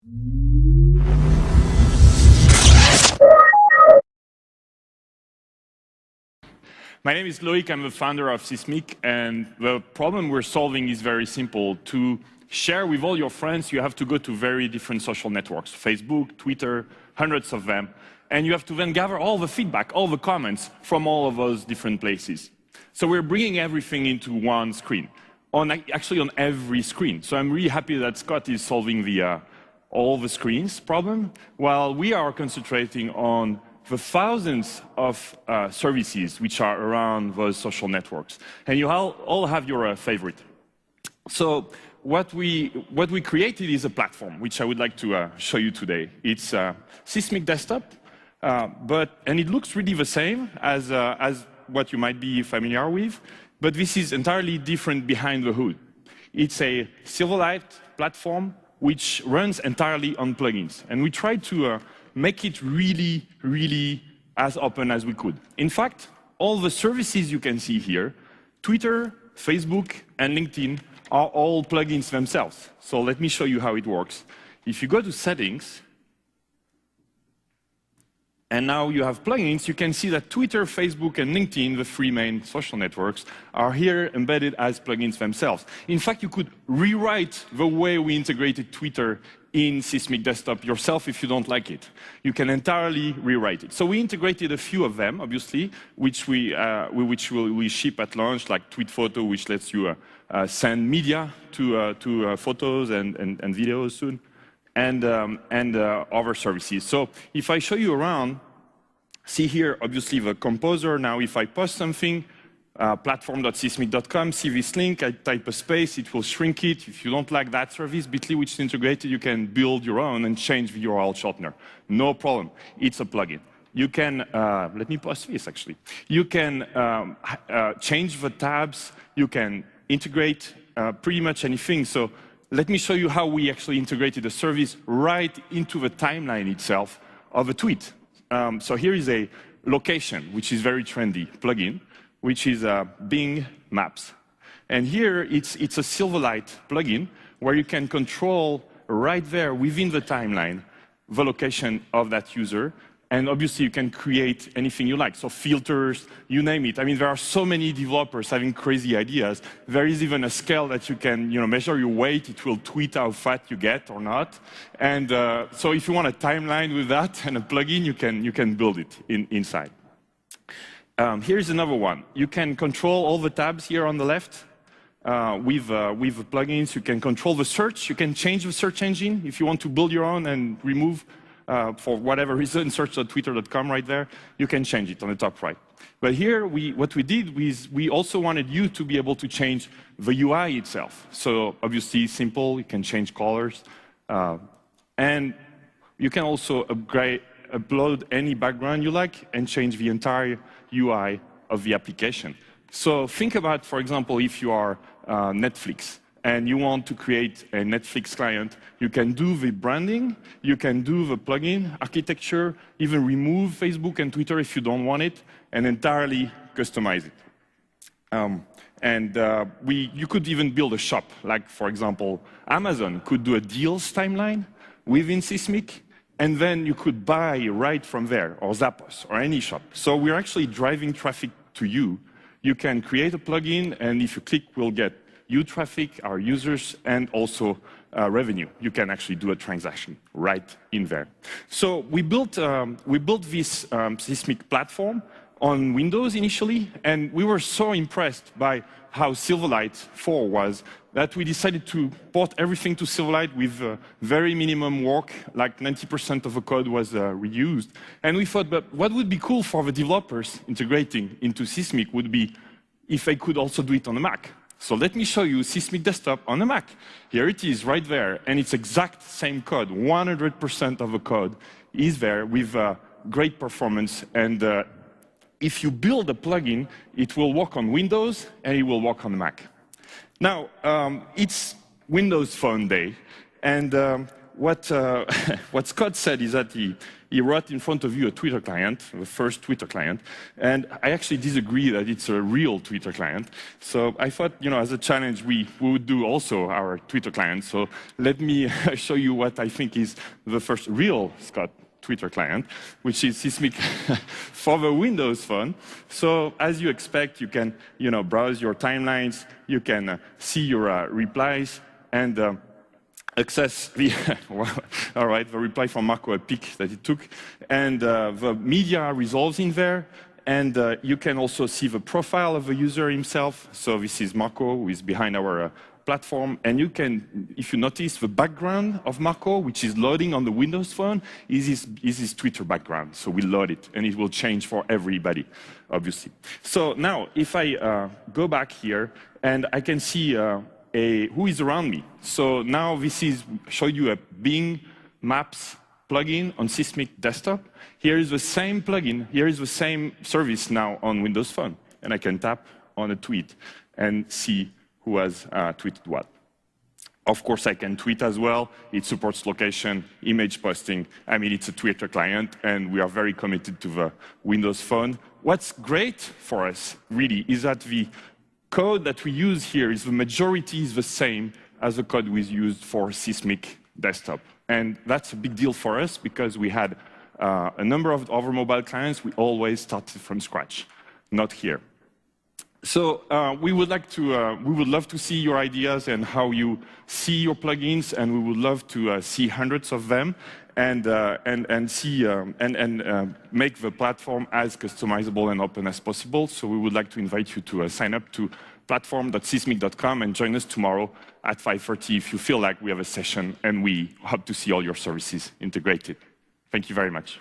My name is Loïc, I'm the founder of Sysmic, and the problem we're solving is very simple. To share with all your friends, you have to go to very different social networks, Facebook, Twitter, hundreds of them, and you have to then gather all the feedback, all the comments from all of those different places. So we're bringing everything into one screen, actually on every screen. So I'm really happy that Scott is solving all the screens problem, while we are concentrating on the thousands of services which are around those social networks. And you all have your favorite. So what we created is a platform, which I would like to show you today. It's Sysmic Desktop, and it looks really the same as what you might be familiar with, but this is entirely different behind the hood. It's a Silverlight platform which runs entirely on plugins. And we tried to make it really, really as open as we could. In fact, all the services you can see here, Twitter, Facebook, and LinkedIn, are all plugins themselves. So let me show you how it works. If you go to Settings, and now you have plugins, you can see that Twitter, Facebook, and LinkedIn, the three main social networks, are here embedded as plugins themselves. In fact, you could rewrite the way we integrated Twitter in Sysmic Desktop yourself if you don't like it. You can entirely rewrite it. So we integrated a few of them, obviously, which we ship at launch, like Tweet Photo, which lets you send media to photos and videos soon, and other services. So if I show you around, see here, obviously, the composer. Now, if I post something, platform.sysmic.com, see this link, I type a space, it will shrink it. If you don't like that service, Bitly, which is integrated, you can build your own and change the URL shortener. No problem. It's a plugin. You can, let me post this, actually. You can change the tabs. You can integrate pretty much anything. So let me show you how we actually integrated a service right into the timeline itself of a tweet. So here is a location, which is very trendy plugin, which is Bing Maps. And here, it's a Silverlight plugin where you can control right there within the timeline the location of that user. And obviously, you can create anything you like. So filters, you name it. I mean, there are so many developers having crazy ideas. There is even a scale that you can measure your weight. It will tweet how fat you get or not. And so if you want a timeline with that and a plugin, you can build it inside. Here's another one. You can control all the tabs here on the left with the plugins. You can control the search. You can change the search engine if you want to build your own and remove, for whatever reason, search.twitter.com right there. You can change it on the top right. But here, what we did was we also wanted you to be able to change the UI itself. So obviously, simple. You can change colors. And you can also upload any background you like and change the entire UI of the application. So think about, for example, if you are Netflix and you want to create a Netflix client, you can do the branding, you can do the plugin architecture, even remove Facebook and Twitter if you don't want it, and entirely customize it. You could even build a shop, like, for example, Amazon could do a deals timeline within Sysmic, and then you could buy right from there, or Zappos, or any shop. So we're actually driving traffic to you. You can create a plugin, and if you click, we'll get you traffic, our users, and also revenue. You can actually do a transaction right in there. So we built this Sysmic platform on Windows initially, and we were so impressed by how Silverlight 4 was that we decided to port everything to Silverlight with very minimum work, like 90% of the code was reused. And we thought, but what would be cool for the developers integrating into Sysmic would be if they could also do it on the Mac. So let me show you Sysmic Desktop on the Mac. Here it is right there, and it's exact same code. 100% of the code is there with great performance. And if you build a plugin, it will work on Windows, and it will work on the Mac. Now, it's Windows Phone Day, and what Scott said is that he wrote in front of you a Twitter client, the first Twitter client, and I actually disagree that it's a real Twitter client. So I thought, as a challenge, we would do also our Twitter client. So let me show you what I think is the first real Scott Twitter client, which is Sysmic for the Windows Phone. So as you expect, you can browse your timelines, you can see your replies, and access the, all right, the reply from Marco, a pic that he took, and the media resolves in there, and you can also see the profile of the user himself. So this is Marco, who is behind our platform, and you can, if you notice, the background of Marco, which is loading on the Windows Phone, is his Twitter background. So we load it, and it will change for everybody, obviously. So now, if I go back here, and I can see who is around me. So now this is show you a Bing Maps plugin on Sysmic desktop. Here is the same plugin. Here is the same service now on Windows Phone, and I can tap on a tweet and see who has tweeted what. Of course, I can tweet as well. It supports location, image posting. I mean, it's a Twitter client, and we are very committed to the Windows Phone. What's great for us, really, is that the code that we use here is the majority is the same as the code we used for Sysmic desktop. And that's a big deal for us because we had a number of other mobile clients. We always started from scratch, not here. So we would love to see your ideas and how you see your plugins, and we would love to see hundreds of them and make the platform as customizable and open as possible. So we would like to invite you to sign up to platform.sysmic.com and join us tomorrow at 5:30 if you feel like we have a session, and we hope to see all your services integrated. Thank you very much.